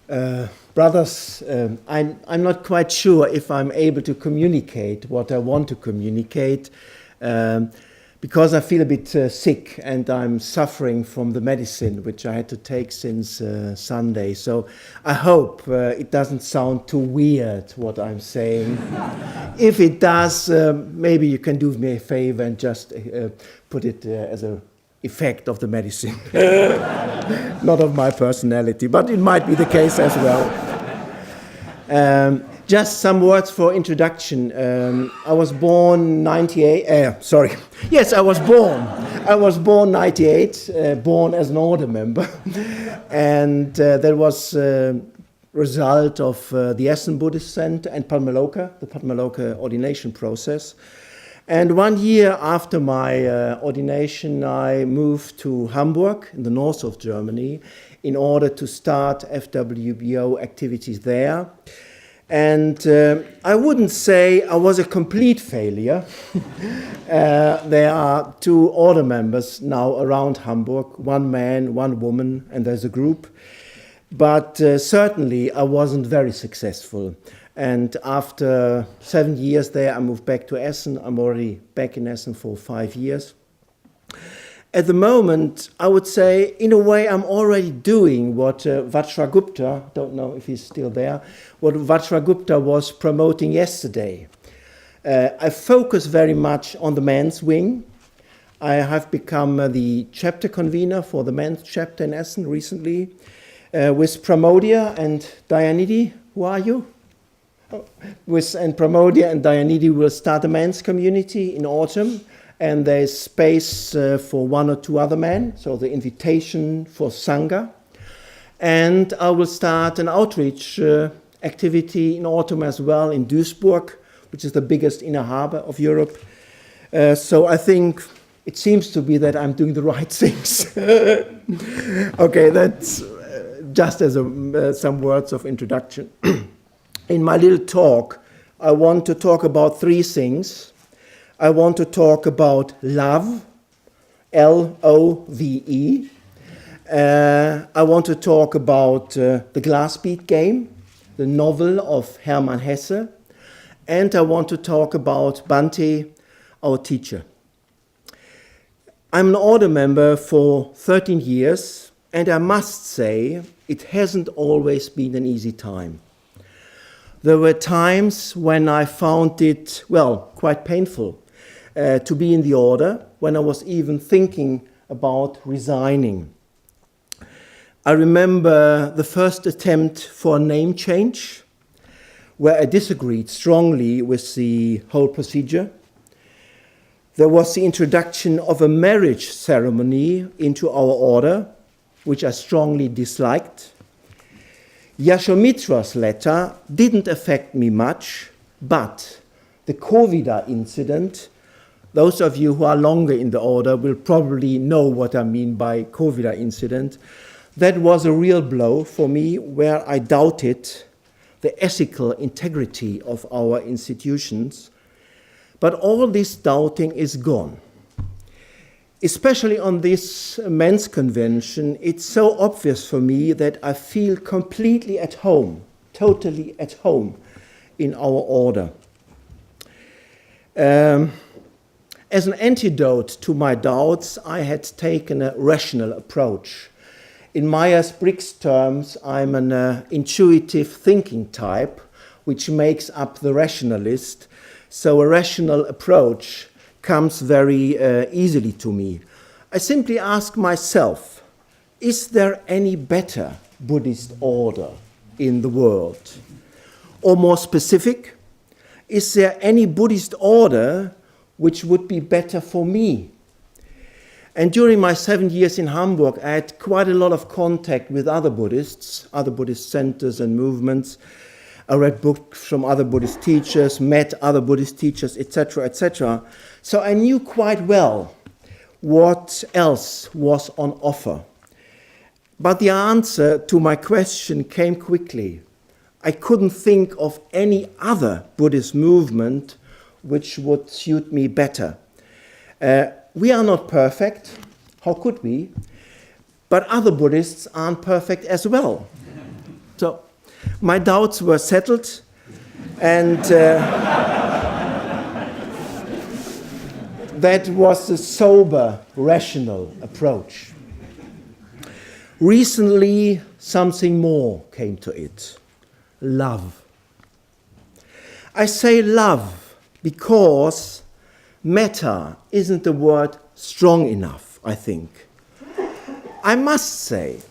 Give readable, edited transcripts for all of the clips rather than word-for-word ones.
Brothers, I'm not quite sure if I'm able to communicate what I want to communicate because I feel a bit sick and I'm suffering from the medicine which I had to take since Sunday. So I hope it doesn't sound too weird what I'm saying. If it does, maybe you can do me a favor and just put it as a effect of the medicine, not of my personality, but it might be the case as well. Just some words for introduction. I was born 98, sorry. Yes, I was born. I was born 98, born as an order member. And that was a result of the Essen Buddhist Center and Padmaloka, the Padmaloka ordination process. And 1 year after my ordination, I moved to Hamburg in the north of Germany in order to start FWBO activities there. And I wouldn't say I was a complete failure. There are 2 order members now around Hamburg, 1 man, 1 woman, and there's a group. But certainly I wasn't very successful. And after 7 years there, I moved back to Essen. I'm already back in Essen for 5 years. At the moment, I would say, in a way, I'm already doing what Vajragupta, don't know if he's still there, what Vajragupta was promoting yesterday. I focus very much on the men's wing. I have become the chapter convener for the men's chapter in Essen recently, with Pramodia and Dayanidhi. Who are you? And Pramodia and Dayanidhi will start a men's community in autumn, and there's space for 1 or 2 other men, so the invitation for Sangha. And I will start an outreach activity in autumn as well in Duisburg, which is the biggest inner harbor of Europe. So I think it seems to be that I'm doing the right things. Okay, that's just as some words of introduction. In my little talk, I want to talk about 3 things. I want to talk about love, L-O-V-E. I want to talk about the glass bead game, the novel of Hermann Hesse. And I want to talk about Bhante, our teacher. I'm an order member for 13 years, and I must say it hasn't always been an easy time. There were times when I found it, well, quite painful to be in the order, when I was even thinking about resigning. I remember the first attempt for a name change, where I disagreed strongly with the whole procedure. There was the introduction of a marriage ceremony into our order, which I strongly disliked. Yashomitra's letter didn't affect me much, but the Covida incident, those of you who are longer in the order will probably know what I mean by Covida incident. That was a real blow for me, where I doubted the ethical integrity of our institutions. But all this doubting is gone. Especially on this men's convention, it's so obvious for me that I feel completely at home, totally at home in our order. As an antidote to my doubts, I had taken a rational approach. In Myers-Briggs terms, I'm an intuitive thinking type, which makes up the rationalist. So a rational approach comes very easily to me. I simply ask myself, is there any better Buddhist order in the world? Or more specific, is there any Buddhist order which would be better for me? And during my 7 years in Hamburg, I had quite a lot of contact with other Buddhists, other Buddhist centers and movements. I read books from other Buddhist teachers, met other Buddhist teachers, etc., etc. So I knew quite well what else was on offer. But the answer to my question came quickly. I couldn't think of any other Buddhist movement which would suit me better. We are not perfect. How could we? But other Buddhists aren't perfect as well. So my doubts were settled, and that was a sober, rational approach. Recently, something more came to it. Love. I say love because metta isn't the word strong enough, I think. I must say,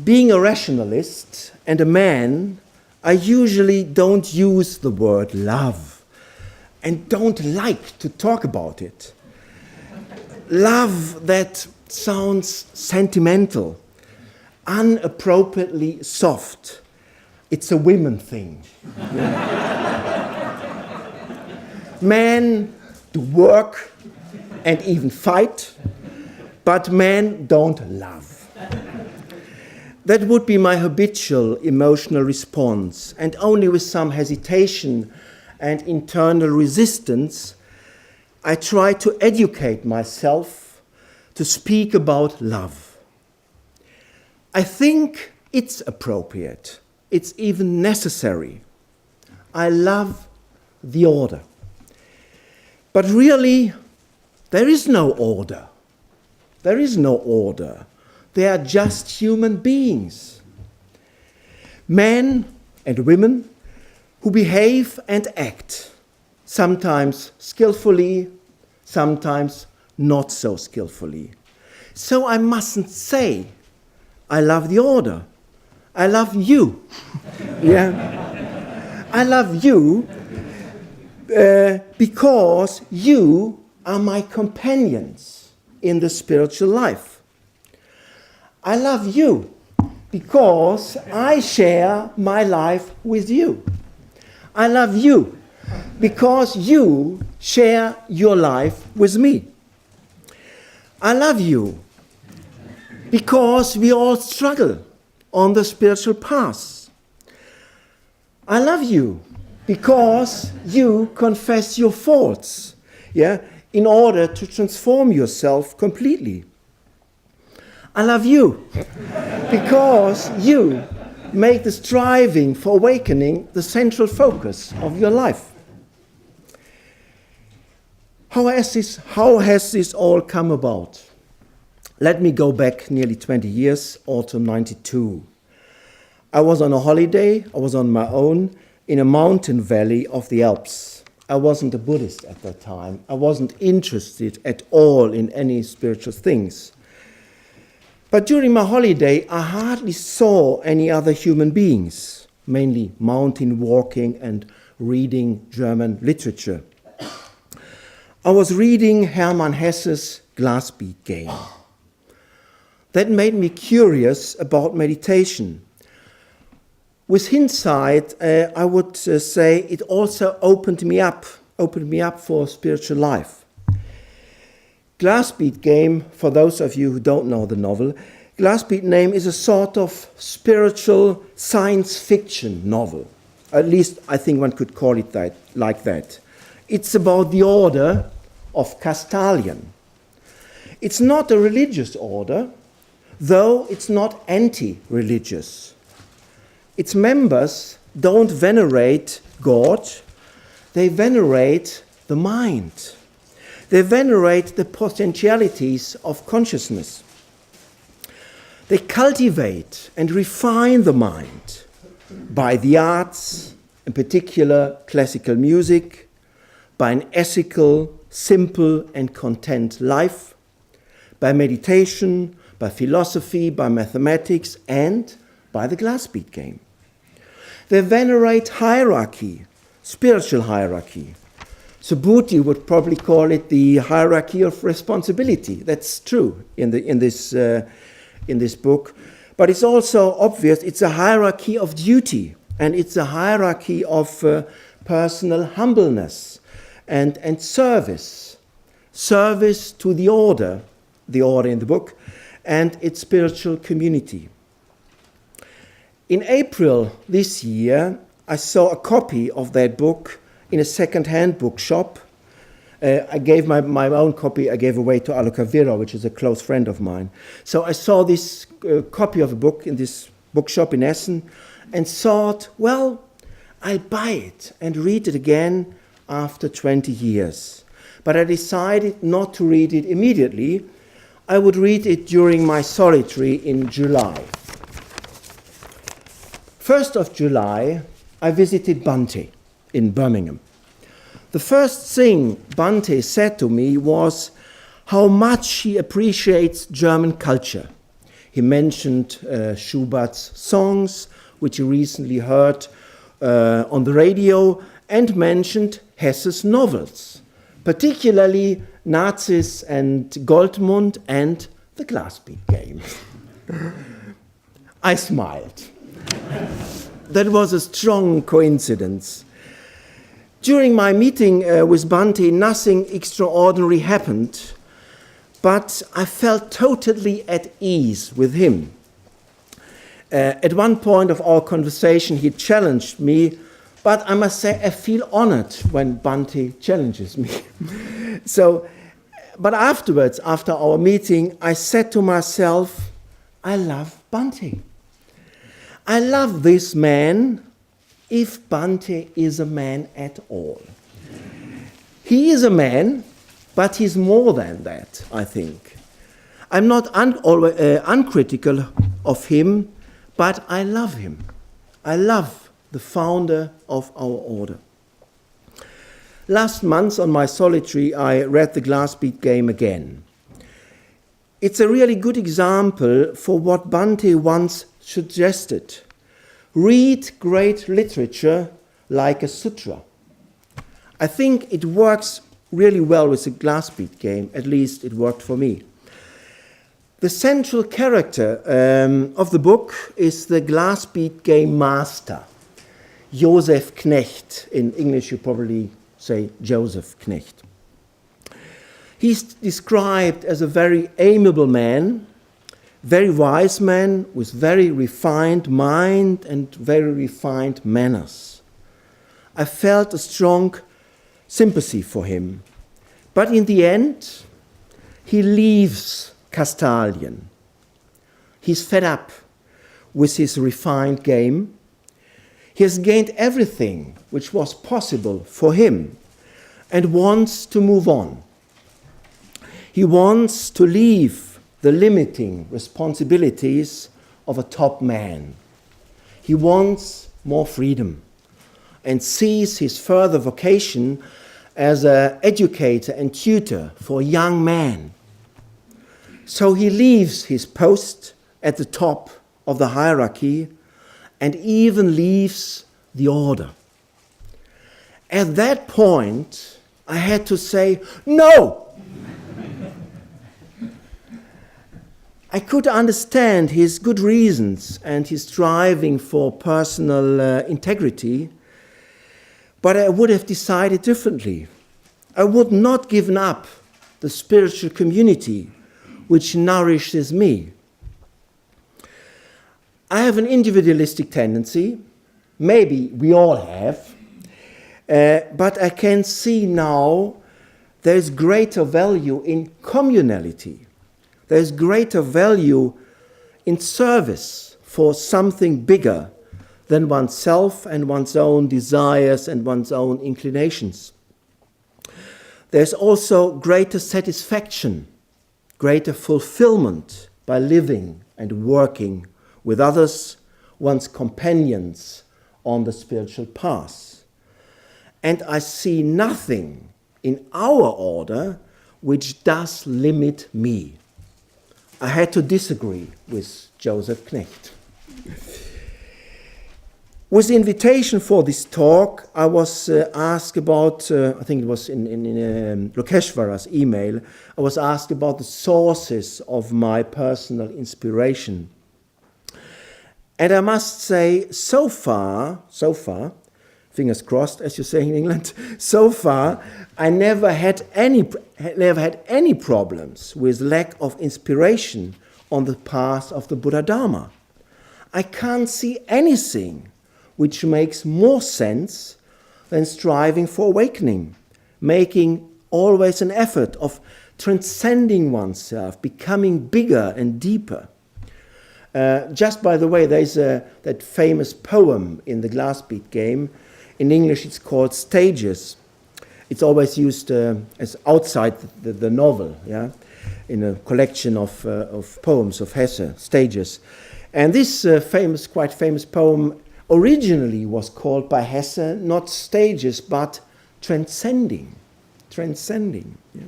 being a rationalist and a man, I usually don't use the word love and don't like to talk about it. Love that sounds sentimental, inappropriately soft. It's a women thing. Men do work and even fight, but men don't love. That would be my habitual emotional response, and only with some hesitation and internal resistance, I try to educate myself to speak about love. I think it's appropriate. It's even necessary. I love the order. But really, there is no order. There is no order. They are just human beings. Men and women who behave and act, sometimes skillfully, sometimes not so skillfully. So I mustn't say, I love the order. I love you. Yeah. I love you because you are my companions in the spiritual life. I love you because I share my life with you. I love you because you share your life with me. I love you because we all struggle on the spiritual path. I love you because you confess your faults, in order to transform yourself completely. I love you because you make the striving for awakening the central focus of your life. How has this all come about? Let me go back nearly 20 years, autumn 92. I was on a holiday, I was on my own, in a mountain valley of the Alps. I wasn't a Buddhist at that time. I wasn't interested at all in any spiritual things. But during my holiday, I hardly saw any other human beings, mainly mountain walking and reading German literature. I was reading Hermann Hesse's Glass Bead Game. That made me curious about meditation. With hindsight, I would say it also opened me up for spiritual life. Glass Bead Game, for those of you who don't know the novel, Glass Bead Game is a sort of spiritual science fiction novel. At least I think one could call it like that. It's about the order of Castalian. It's not a religious order, though it's not anti-religious. Its members don't venerate God, they venerate the mind. They venerate the potentialities of consciousness. They cultivate and refine the mind by the arts, in particular classical music, by an ethical, simple and content life, by meditation, by philosophy, by mathematics, and by the glass bead game. They venerate hierarchy, spiritual hierarchy. Subhuti would probably call it the hierarchy of responsibility. That's true in this book. But it's also obvious it's a hierarchy of duty, and it's a hierarchy of personal humbleness and service. Service to the order in the book, and its spiritual community. In April this year, I saw a copy of that book in a second-hand bookshop. I gave my own copy, I gave away to Aloka Vera, which is a close friend of mine. So I saw this copy of a book in this bookshop in Essen, and thought, well, I'll buy it and read it again after 20 years. But I decided not to read it immediately. I would read it during my solitary in July. 1st of July, I visited Bhante in Birmingham. The first thing Bhante said to me was how much he appreciates German culture. He mentioned Schubert's songs, which he recently heard on the radio, and mentioned Hesse's novels, particularly Nazis and Goldmund and the Glassbead Game. I smiled. That was a strong coincidence. During my meeting with Bhante, nothing extraordinary happened, but I felt totally at ease with him. At one point of our conversation, he challenged me, but I must say I feel honored when Bhante challenges me. But afterwards, after our meeting, I said to myself, I love Bhante. I love this man, if Bhante is a man at all. He is a man, but he's more than that, I think. I'm not uncritical of him, but I love him. I love the founder of our order. Last month on my solitary, I read the Glassbead Game again. It's a really good example for what Bhante once suggested. Read great literature like a sutra. I think it works really well with the Glassbead Game, at least it worked for me. The central character of the book is the Glassbead Game master, Joseph Knecht. In English you probably say Joseph Knecht. He's described as a very amiable man, very wise man with very refined mind and very refined manners. I felt a strong sympathy for him. But in the end, he leaves Kastalien. He's fed up with his refined game. He has gained everything which was possible for him and wants to move on. He wants to leave the limiting responsibilities of a top man. He wants more freedom and sees his further vocation as an educator and tutor for young men. So he leaves his post at the top of the hierarchy and even leaves the order. At that point, I had to say, no! I could understand his good reasons and his striving for personal integrity, but I would have decided differently. I would not give up the spiritual community which nourishes me. I have an individualistic tendency, maybe we all have, but I can see now there's greater value in communality. There's greater value in service for something bigger than oneself and one's own desires and one's own inclinations. There's also greater satisfaction, greater fulfillment by living and working with others, one's companions on the spiritual path. And I see nothing in our order which does limit me. I had to disagree with Joseph Knecht. With the invitation for this talk, I was asked about, I think it was in Lokeshvara's email, I was asked about the sources of my personal inspiration. And I must say, so far, fingers crossed, as you say in England, so far, I never had any problems with lack of inspiration on the path of the Buddha Dharma. I can't see anything which makes more sense than striving for awakening, making always an effort of transcending oneself, becoming bigger and deeper. Just by the way, there's that famous poem in the glass bead game. In English, it's called Stages. It's always used as outside the novel, yeah, in a collection of poems of Hesse, Stages. And this quite famous poem originally was called by Hesse not Stages, but Transcending. Transcending. Yeah.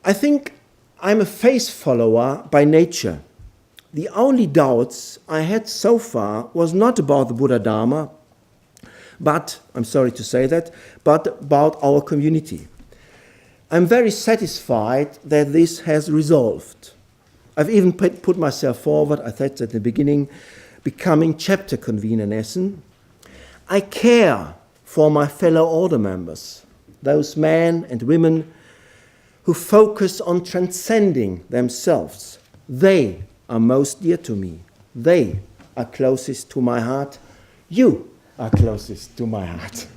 I think I'm a face follower by nature. The only doubts I had so far was not about the Buddha Dharma, but, I'm sorry to say that, but about our community. I'm very satisfied that this has resolved. I've even put myself forward, I said at the beginning, becoming chapter convener in Essen. I care for my fellow order members, those men and women who focus on transcending themselves. They are most dear to me. They are closest to my heart. You are closest to my heart.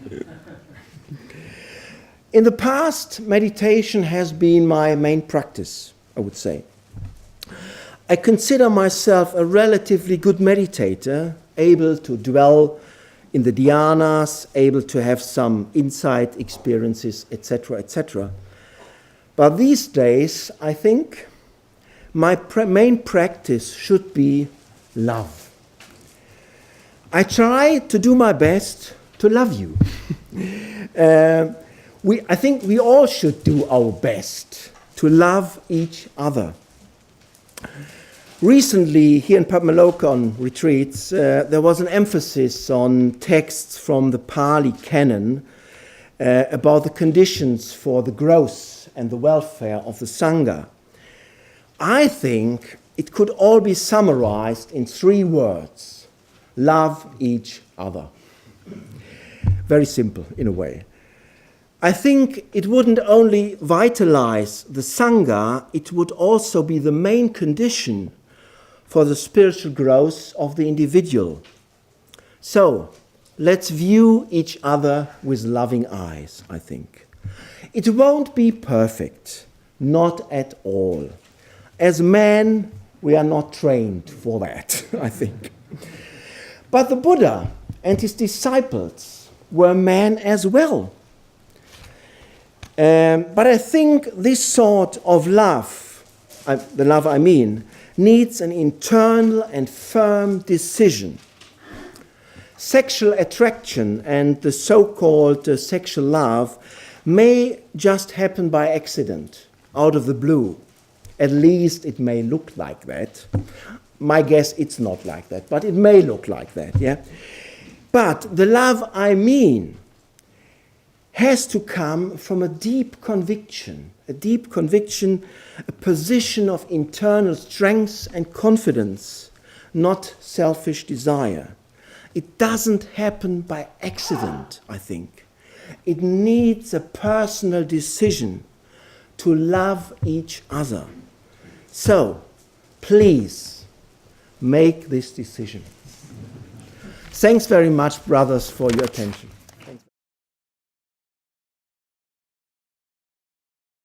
In the past, meditation has been my main practice, I would say. I consider myself a relatively good meditator, able to dwell in the dhyanas, able to have some insight experiences, etc., etc. But these days, I think my main practice should be love. I try to do my best to love you. I think we all should do our best to love each other. Recently, here in Padmaloka on retreats, there was an emphasis on texts from the Pali canon about the conditions for the growth and the welfare of the Sangha. I think it could all be summarized in 3 words. Love each other. Very simple, in a way. I think it wouldn't only vitalize the Sangha, it would also be the main condition for the spiritual growth of the individual. So, let's view each other with loving eyes, I think. It won't be perfect, not at all. As men, we are not trained for that, I think. But the Buddha and his disciples were men as well. But I think this sort of love, the love I mean, needs an internal and firm decision. Sexual attraction and the so-called sexual love may just happen by accident, out of the blue. At least it may look like that. My guess, it's not like that, but it may look like that, yeah? But the love I mean has to come from a deep conviction, a position of internal strength and confidence, not selfish desire. It doesn't happen by accident, I think. It needs a personal decision to love each other. So, please, make this decision. Thanks very much, brothers, for your attention.